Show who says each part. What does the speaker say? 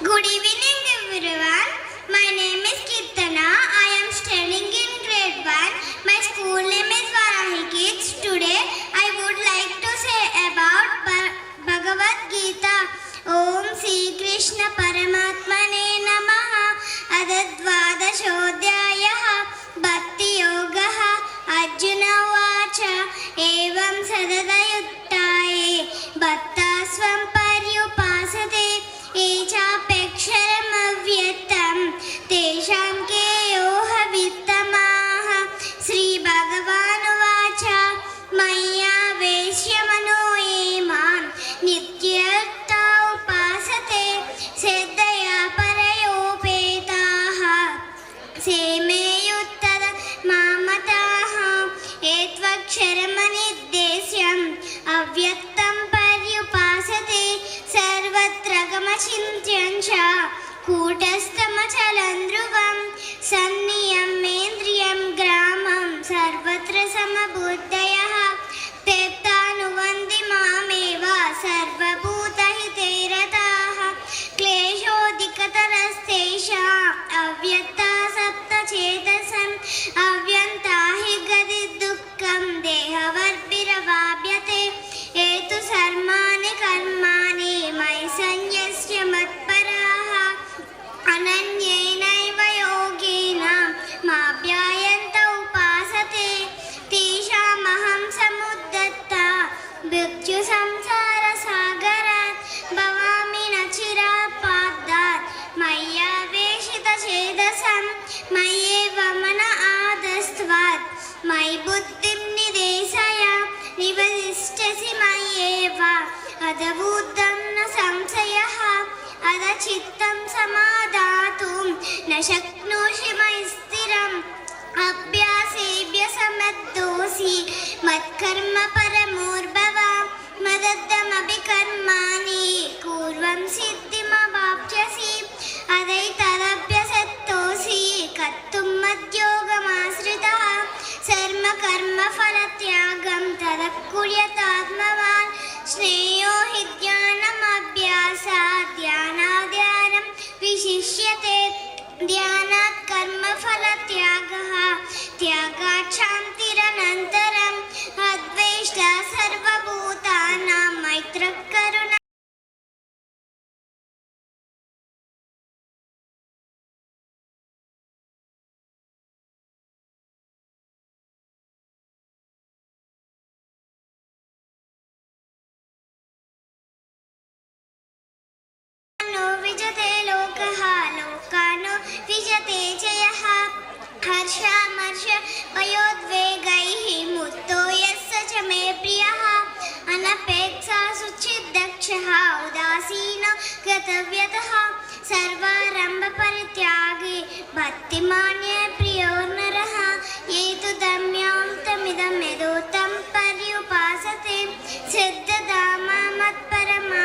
Speaker 1: Good evening everyone. My name is Kirtana. I am studying in grade 1. My school name is Varahi Kids. Today I would like to say about Bhagavad Gita. Om Sri Krishna Paramatmane Namaha. Adadvadashodhyayah Bhakti Yogaha Arjuna Vacha Evam Sadadayuttaye Bhattasvam Paryupasate Echapeksharavyattam Tesham ke yoha vittamaha. Sri Bhagavan Vacha Maya Veshyamano Emam Nityartha Upasate Seddhaya Parayopetaha Semeyuttada Mamataha Etvaksharamanidesyam Avyaktam Paryupasate Sarvatra Gamachintyancha Kutastamachalandruvam Sanniyam Mendriyam Gramam Sarvatra Samabuddhayaha Teptanuvandi Mameva Sarvabhutahiterataha Kleshodikatarastesha Avyakta Sapta Chetasam Avyantahi Gadidukkam Dehavarviravabhyate Etu Sarmani Karmani Mai Sanyasya Matparaha Ananyenaiva Yogena Mabhyayanta Upasate Teshamaham Samuddatta Bhikju Samsara Sagarat Bhavami Nachirapadat Maya Veshita Chedasam Maye Vamana Adastvat Mai Buddhim Nidesaya Nivadishtasi Mayeva Adavuddam Na Samsayaha Adachittam Samadatum Na Shaknoshi Maistiram Abhyasebhya Samaddosi Matkarma Paramurbhava Madaddam Abhikarmani Kurvam Siddhimavapyasi Adaitadabhyasattosi Kattum Madyogamasritaha Sarma Karma Phalatyagam Tadakuryatatmavan Shneyo Hidyanam Abhyasa Dhyanadhyanam Vishishyate Dhyanat Karma Phalatyagaha Tyagat Shantiranantaram Adveshta Sarvabhutanam Maitra Karuna. Vijate lokaha lokano vijate jayaha harsha marsha vayodvegaihi mutto yassa cha me priyaha anapeksha suchidakshaha udasina gatavyataha sarvarambha parityagi bhaktimanye priyo naraha yetu damyam tamidam medotam paryupasate siddhadama matparama